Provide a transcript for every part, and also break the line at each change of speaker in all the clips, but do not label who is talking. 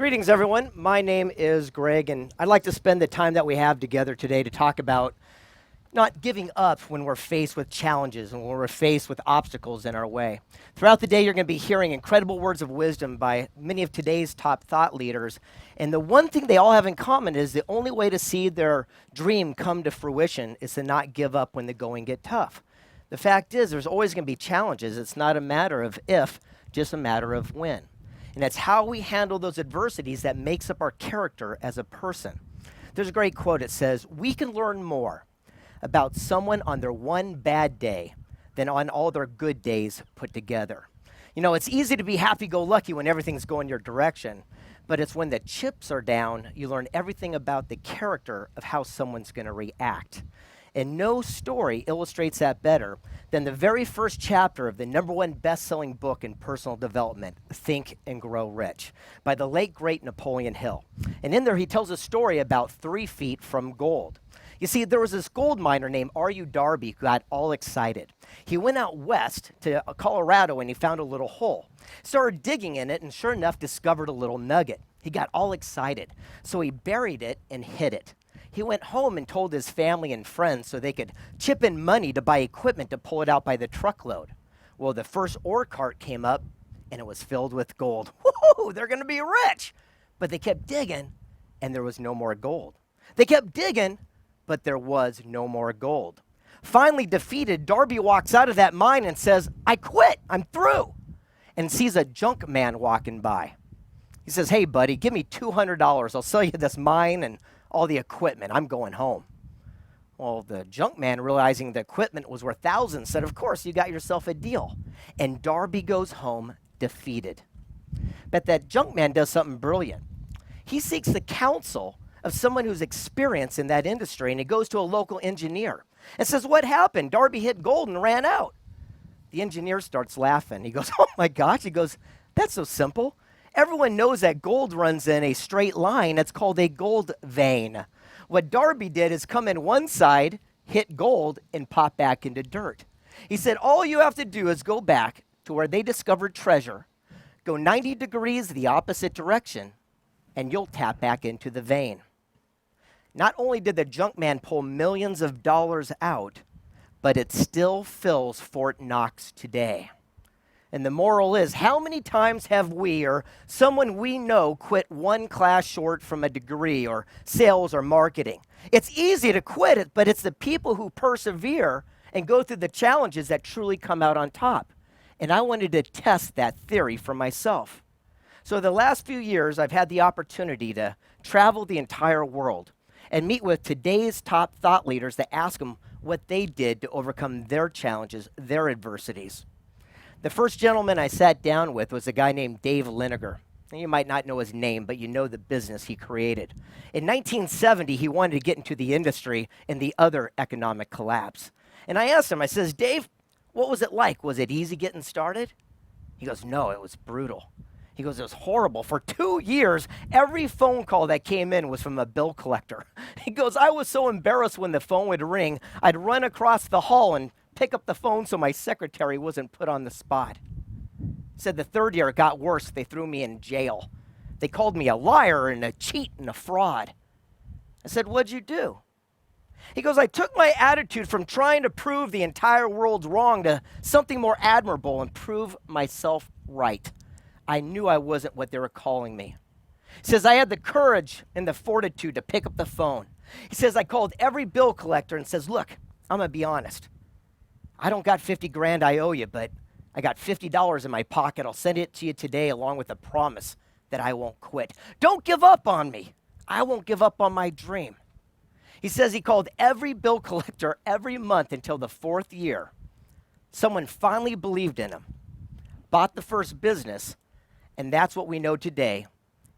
Greetings, everyone. My name is Greg, and I'd like to spend the time that we have together today to talk about not giving up when we're faced with challenges and when we're faced with obstacles in our way. Throughout the day, you're going to be hearing incredible words of wisdom by many of today's top thought leaders. And the one thing they all have in common is the only way to see their dream come to fruition is to not give up when the going get tough. The fact is, there's always going to be challenges. It's not a matter of if, just a matter of when. And it's how we handle those adversities that makes up our character as a person. There's a great quote. It says, "We can learn more about someone on their one bad day than on all their good days put together." You know, it's easy to be happy-go-lucky when everything's going your direction, but it's when the chips are down, you learn everything about the character of how someone's going to react. And no story illustrates that better than the very first chapter of the #1 best-selling book in personal development, Think and Grow Rich, by the late, great Napoleon Hill. And in there, he tells a story about 3 feet from gold. You see, there was this gold miner named R.U. Darby who got all excited. He went out west to Colorado and he found a little hole. Started digging in it and sure enough discovered a little nugget. He got all excited, so he buried it and hid it. He went home and told his family and friends so they could chip in money to buy equipment to pull it out by the truckload. Well, the first ore cart came up and it was filled with gold. Woohoo, they're gonna be rich! But they kept digging and there was no more gold. They kept digging, but there was no more gold. Finally defeated, Darby walks out of that mine and says, "I quit, I'm through," and sees a junk man walking by. He says, "Hey buddy, give me $200. I'll sell you this mine and all the equipment. I'm going home." Well, the junk man, realizing the equipment was worth thousands, said, "Of course, you got yourself a deal." And Darby goes home defeated. But that junk man does something brilliant. He seeks the counsel of someone who's experienced in that industry, and he goes to a local engineer and says, "What happened? Darby hit gold and ran out." The engineer starts laughing. He goes, "Oh my gosh." He goes, "That's so simple. Everyone knows that gold runs in a straight line. It's called a gold vein. What Darby did is come in one side, hit gold, and pop back into dirt." He said, "All you have to do is go back to where they discovered treasure, go 90 degrees the opposite direction, and you'll tap back into the vein." Not only did the junk man pull millions of dollars out, but it still fills Fort Knox today. And the moral is, how many times have we or someone we know quit one class short from a degree or sales or marketing? It's easy to quit it, but it's the people who persevere and go through the challenges that truly come out on top. And I wanted to test that theory for myself. So the last few years, I've had the opportunity to travel the entire world and meet with today's top thought leaders to ask them what they did to overcome their challenges, their adversities. The first gentleman I sat down with was a guy named Dave Liniger. You might not know his name, but you know the business he created. In 1970, he wanted to get into the industry in the other economic collapse. And I asked him, I says, "Dave, what was it like? Was it easy getting started?" He goes, "No, it was brutal." He goes, "It was horrible. For 2 years, every phone call that came in was from a bill collector." He goes, "I was so embarrassed when the phone would ring, I'd run across the hall and pick up the phone so my secretary wasn't put on the spot." Said the 3rd year it got worse. They threw me in jail. They called me a liar and a cheat and a fraud. I said, "What'd you do?" He goes, "I took my attitude from trying to prove the entire world's wrong to something more admirable and prove myself right. I knew I wasn't what they were calling me." He says, "I had the courage and the fortitude to pick up the phone." He says, "I called every bill collector and says, 'Look, I'm gonna be honest. I don't got 50 grand I owe you, but I got $50 in my pocket. I'll send it to you today along with a promise that I won't quit. Don't give up on me. I won't give up on my dream." He says he called every bill collector every month until the 4th year. Someone finally believed in him, bought the first business, and that's what we know today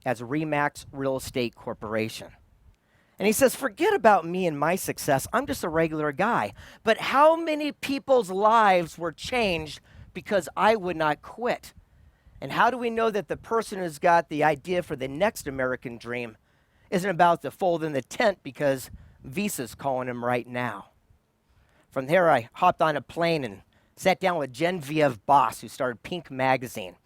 as Remax Real Estate Corporation. And he says, "Forget about me and my success. I'm just a regular guy. But how many people's lives were changed because I would not quit? And how do we know that the person who's got the idea for the next American dream isn't about to fold in the tent because Visa's calling him right now?" From there, I hopped on a plane and sat down with Genevieve Boss, who started Pink Magazine.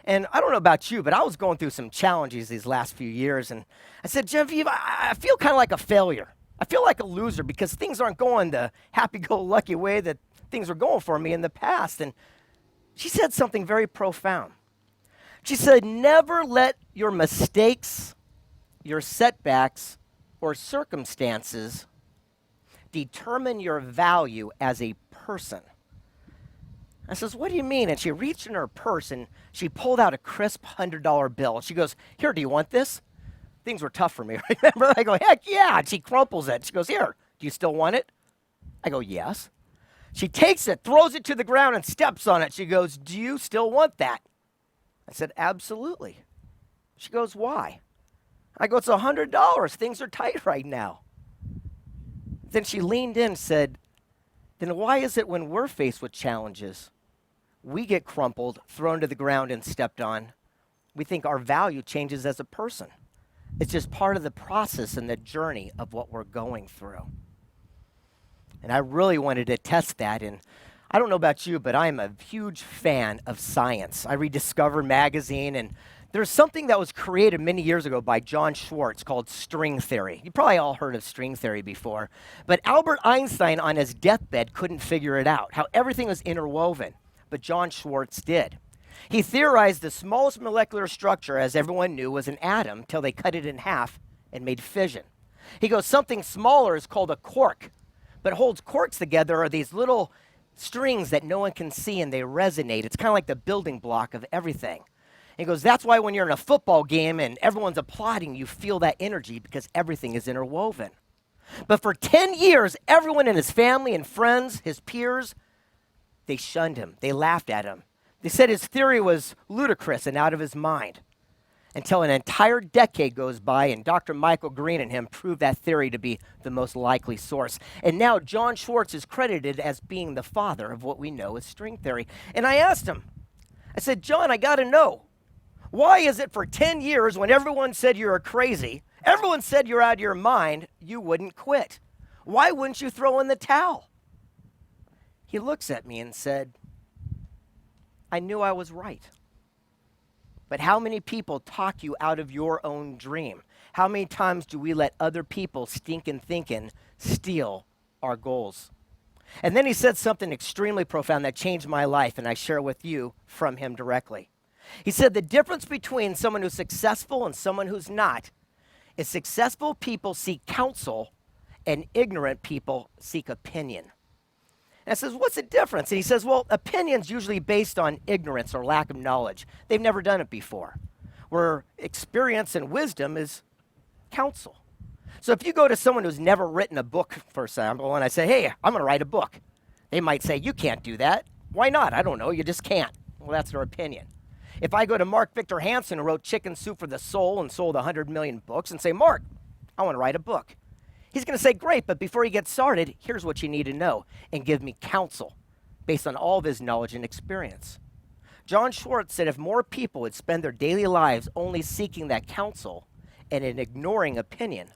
And I don't know about you, but I was going through some challenges these last few years. And I said, Genevieve, I feel kind of like a failure. I feel like a loser because things aren't going the happy-go-lucky way that things were going for me in the past. And she said something very profound. She said, never let your mistakes, your setbacks, or circumstances determine your value as a person. I says, what do you mean? And she reached in her purse and she pulled out a crisp $100 bill. She goes, here, do you want this? Things were tough for me, remember? I go, heck yeah. And she crumples it. She goes, here, do you still want it? I go, yes. She takes it, throws it to the ground and steps on it. She goes, do you still want that? I said, absolutely. She goes, why? I go, it's $100. Things are tight right now. Then she leaned in and said, then why is it when we're faced with challenges, we get crumpled, thrown to the ground, and stepped on? We think our value changes as a person. It's just part of the process and the journey of what we're going through. And I really wanted to test that. And I don't know about you, but I'm a huge fan of science. I read Discover magazine, and there's something that was created many years ago by John Schwartz called string theory. You probably all heard of string theory before. But Albert Einstein on his deathbed couldn't figure it out, how everything was interwoven. But John Schwartz did. He theorized the smallest molecular structure, as everyone knew, was an atom till they cut it in half and made fission. He goes, something smaller is called a quark, but holds quarks together are these little strings that no one can see and they resonate. It's kind of like the building block of everything. He goes, that's why when you're in a football game and everyone's applauding, you feel that energy because everything is interwoven. But for 10 years, everyone in his family and friends, his peers, they shunned him. They laughed at him. They said his theory was ludicrous and out of his mind. Until an entire decade goes by and Dr. Michael Green and him proved that theory to be the most likely source. And now John Schwartz is credited as being the father of what we know as string theory. And I asked him, I said, John, I got to know, why is it for 10 years when everyone said you were crazy, everyone said you're out of your mind, you wouldn't quit? Why wouldn't you throw in the towel? He looks at me and said, I knew I was right. But how many people talk you out of your own dream? How many times do we let other people stinking thinking steal our goals? And then he said something extremely profound that changed my life, and I share with you from him directly. He said the difference between someone who's successful and someone who's not is successful people seek counsel and ignorant people seek opinion. And I says, what's the difference? And he says, well, opinion's usually based on ignorance or lack of knowledge. They've never done it before. Where experience and wisdom is counsel. So if you go to someone who's never written a book, for example, and I say, hey, I'm going to write a book, they might say, you can't do that. Why not? I don't know. You just can't. Well, that's their opinion. If I go to Mark Victor Hansen, who wrote Chicken Soup for the Soul and sold 100 million books, and say, Mark, I want to write a book. He's going to say, great, but before he gets started, here's what you need to know, and give me counsel based on all of his knowledge and experience. John Schwartz said if more people would spend their daily lives only seeking that counsel and in ignoring opinion,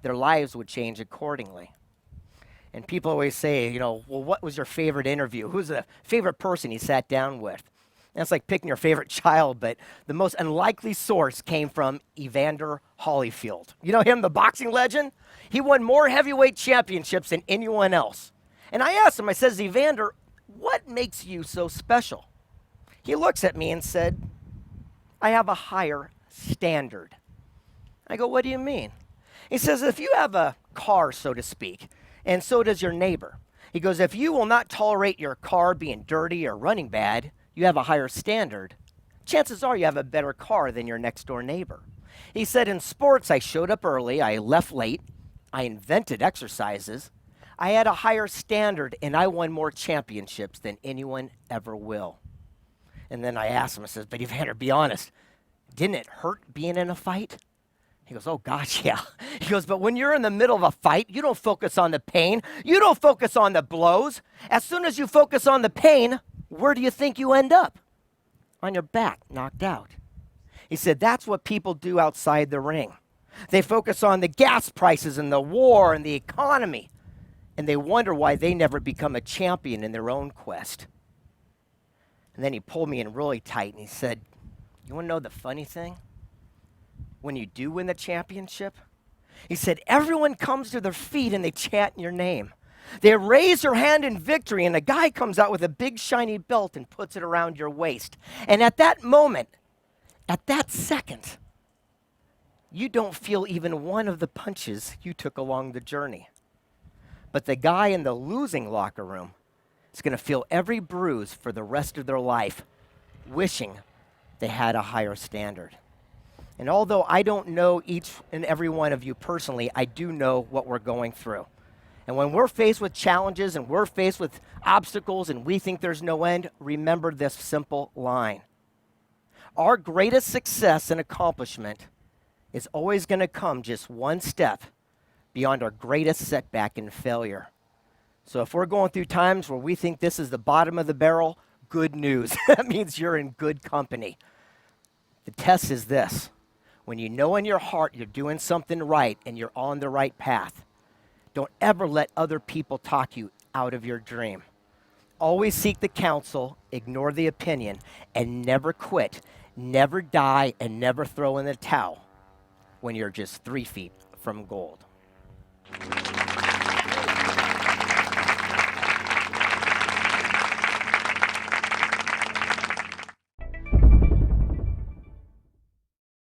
their lives would change accordingly. And people always say, well, what was your favorite interview? Who's the favorite person you sat down with? And it's like picking your favorite child, but the most unlikely source came from Evander Holyfield. You know him, the boxing legend? He won more heavyweight championships than anyone else. And I asked him, I says, Evander, what makes you so special? He looks at me and said, I have a higher standard. I go, what do you mean? He says, if you have a car, so to speak, and so does your neighbor. He goes, if you will not tolerate your car being dirty or running bad, you have a higher standard, chances are you have a better car than your next door neighbor. He said, in sports, I showed up early, I left late, I invented exercises, I had a higher standard, and I won more championships than anyone ever will. And then I asked him, I says, but Evander, be honest, didn't it hurt being in a fight? He goes, oh gosh, yeah. He goes, but when you're in the middle of a fight, you don't focus on the pain, you don't focus on the blows. As soon as you focus on the pain, where do you think you end up? On your back, knocked out. He said, that's what people do outside the ring. They focus on the gas prices and the war and the economy, and they wonder why they never become a champion in their own quest. And then he pulled me in really tight and he said, You want to know the funny thing? When you do win the championship, he said, everyone comes to their feet and they chant your name. They raise their hand in victory, and a guy comes out with a big shiny belt and puts it around your waist. And at that moment, at that second, you don't feel even one of the punches you took along the journey. But the guy in the losing locker room is going to feel every bruise for the rest of their life, wishing they had a higher standard. And although I don't know each and every one of you personally, I do know what we're going through. And when we're faced with challenges and we're faced with obstacles and we think there's no end, remember this simple line. Our greatest success and accomplishment is always going to come just one step beyond our greatest setback and failure. So if we're going through times where we think this is the bottom of the barrel, good news. That means you're in good company. The test is this. When you know in your heart you're doing something right and you're on the right path, don't ever let other people talk you out of your dream. Always seek the counsel, ignore the opinion, and never quit, never die, and never throw in the towel when you're just 3 feet from gold.